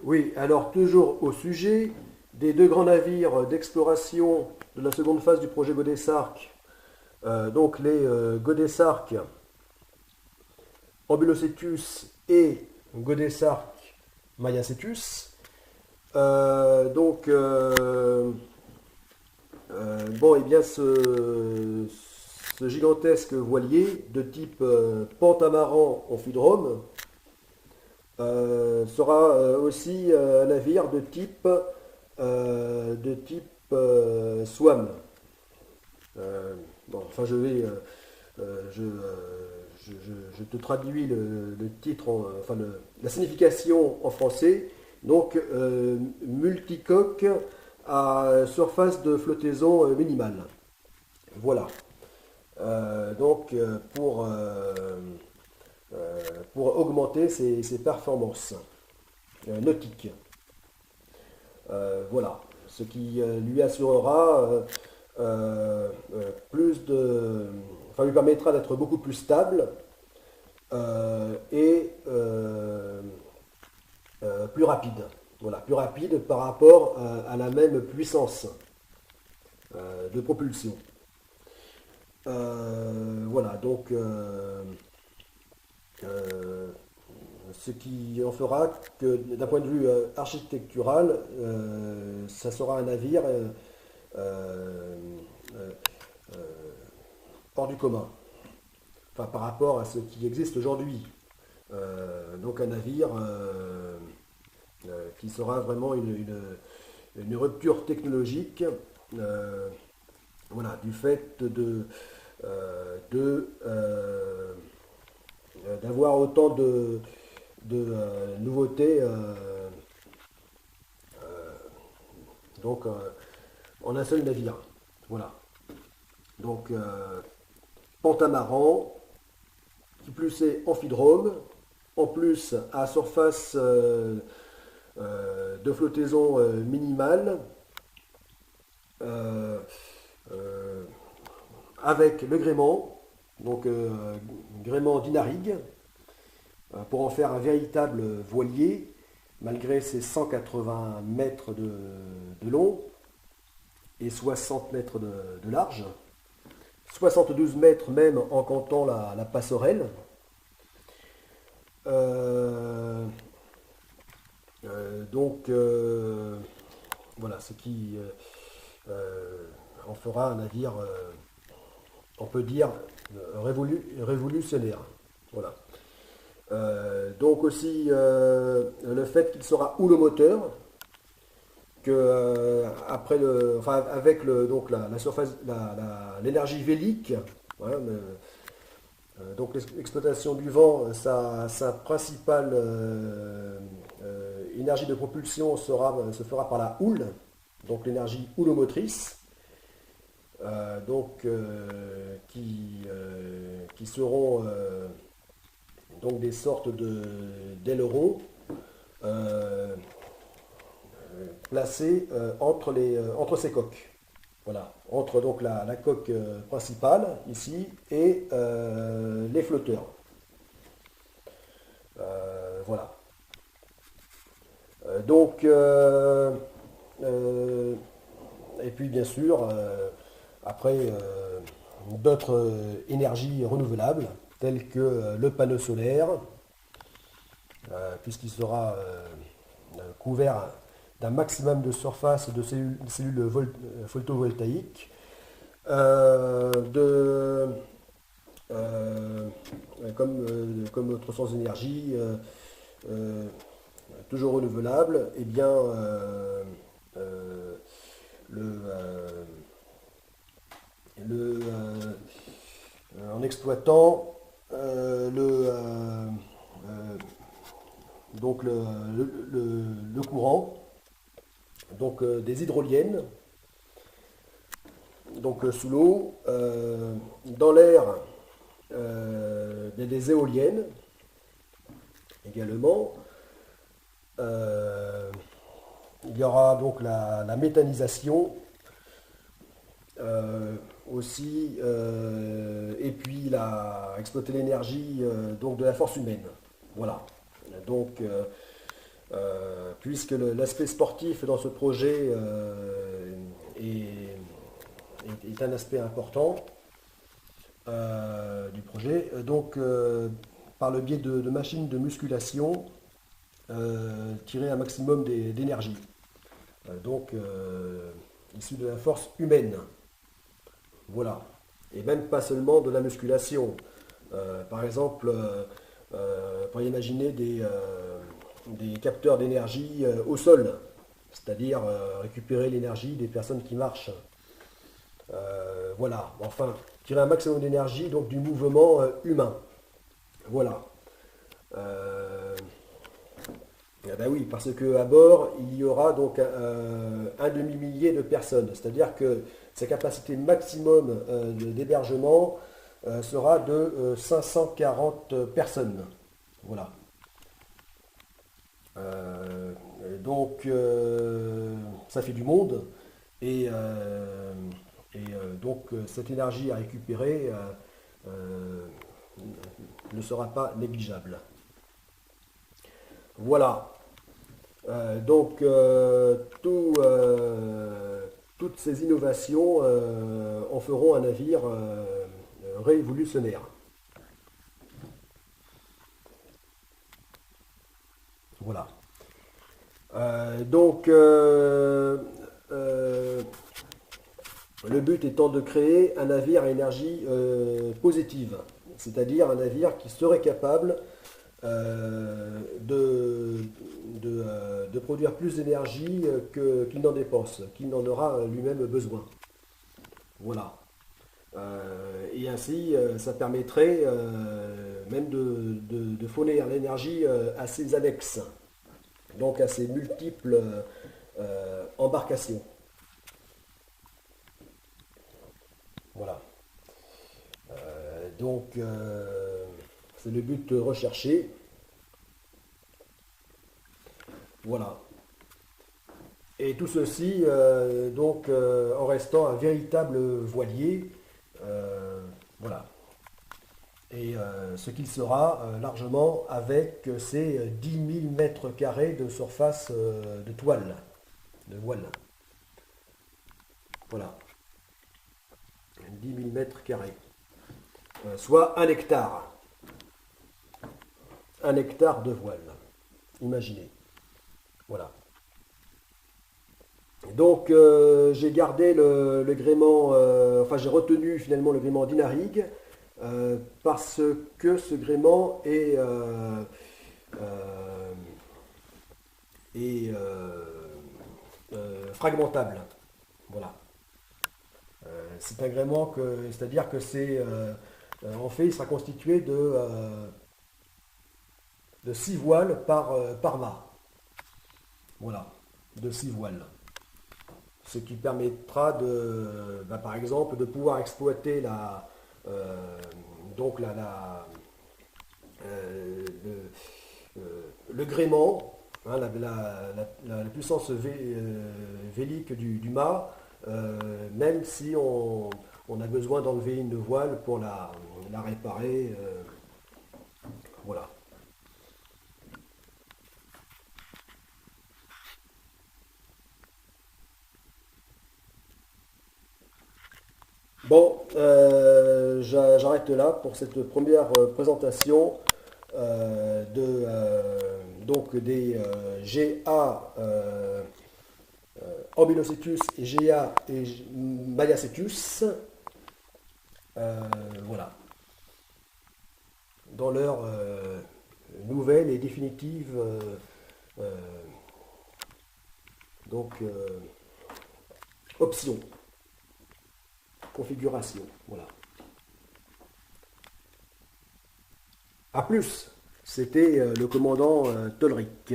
Oui, alors toujours au sujet des deux grands navires d'exploration de la seconde phase du projet Godessark, donc les Godessark Ambulocetus et Godessark Mayacetus. Donc, bon, et bien ce gigantesque voilier de type pentamaran amphidrome sera aussi un navire de type SWAM. Bon, enfin, je te traduis le titre, enfin la signification en français. Donc, multicoque à surface de flottaison minimale. Voilà. Donc, pour augmenter ses performances nautiques. Voilà. Ce qui lui assurera plus de. Enfin, lui permettra d'être beaucoup plus stable et plus rapide. Voilà, plus rapide par rapport à la même puissance de propulsion. Voilà, donc ce qui en fera que d'un point de vue architectural, ça sera un navire euh, euh, hors du commun, enfin, par rapport à ce qui existe aujourd'hui. Donc un navire qui sera vraiment une rupture technologique, voilà, du fait d'avoir autant de nouveautés donc en un seul navire. Voilà. Donc pentamaran, qui plus est amphidrome, en plus à surface de flottaison minimale, euh, euh, avec le gréement, donc gréement d'Inarigue, pour en faire un véritable voilier, malgré ses 180 mètres de long et 60 mètres de large, 72 mètres même en comptant la passerelle. Donc voilà, ce qui en fera un navire, on peut dire, révolutionnaire. Voilà. Donc aussi le fait qu'il sera houlomoteur, que après enfin, avec donc la surface, l'énergie vélique, voilà, donc l'exploitation du vent, sa principale énergie de propulsion se fera par la houle, donc l'énergie houlomotrice, donc qui seront donc des sortes d'ailerons placés entre ces coques. Voilà, entre donc la coque principale ici et les flotteurs. Voilà. Donc, et puis bien sûr, après, d'autres énergies renouvelables, telles que le panneau solaire, puisqu'il sera couvert d'un maximum de surface de cellules photovoltaïques, de, euh, comme autre source d'énergie, toujours renouvelable, et bien le, euh, en exploitant donc le courant, donc des hydroliennes, donc sous l'eau, dans l'air, des éoliennes également. Il y aura donc la méthanisation aussi, et puis exploiter l'énergie donc de la force humaine. Voilà. Donc puisque l'aspect sportif dans ce projet est un aspect important du projet. Donc, par le biais de machines de musculation, tirer un maximum d'énergie. Donc, issu de la force humaine. Voilà. Et même pas seulement de la musculation. Par exemple, on pourrait imaginer des capteurs d'énergie au sol, c'est-à-dire récupérer l'énergie des personnes qui marchent. Voilà, enfin, tirer un maximum d'énergie donc du mouvement humain. Voilà. Eh ben oui, parce qu'à bord, il y aura donc un demi-millier de personnes. C'est-à-dire que sa capacité maximum d'hébergement sera de 540 personnes. Voilà. Donc, ça fait du monde. Et, donc, cette énergie à récupérer ne sera pas négligeable. Voilà. Donc, toutes ces innovations en feront un navire révolutionnaire. Voilà. Donc, le but étant de créer un navire à énergie positive, c'est-à-dire un navire qui serait capable de produire plus d'énergie qu'il n'en dépense, qu'il n'en aura lui-même besoin. Voilà. Et ainsi, ça permettrait même de fournir l'énergie à ses annexes, donc à ses multiples embarcations. Voilà. Donc, c'est le but recherché. Voilà. Et tout ceci, donc, en restant un véritable voilier. Voilà. Et ce qu'il sera largement avec ses 10 000 mètres carrés de surface de toile, de voile. Voilà. 10 000 mètres carrés. Soit 1 hectare. 1 hectare de voile. Imaginez. Voilà. Donc j'ai gardé le gréement, enfin j'ai retenu finalement le gréement d'Inarig parce que ce gréement est fragmentable. Voilà. C'est un gréement que, c'est-à-dire que c'est, en fait, il sera constitué de 6 voiles par mât. Voilà, de 6 voiles. Ce qui permettra par exemple, de pouvoir exploiter donc le gréement, hein, la puissance vélique du mât, même si on a besoin d'enlever une voile pour la réparer. Voilà. Bon, j'arrête là pour cette première présentation donc des GA Ambulocetus et GA et Mayacetus. Voilà. Dans leur nouvelle et définitive donc option. Configuration. Voilà. A plus, c'était le commandant Tolric.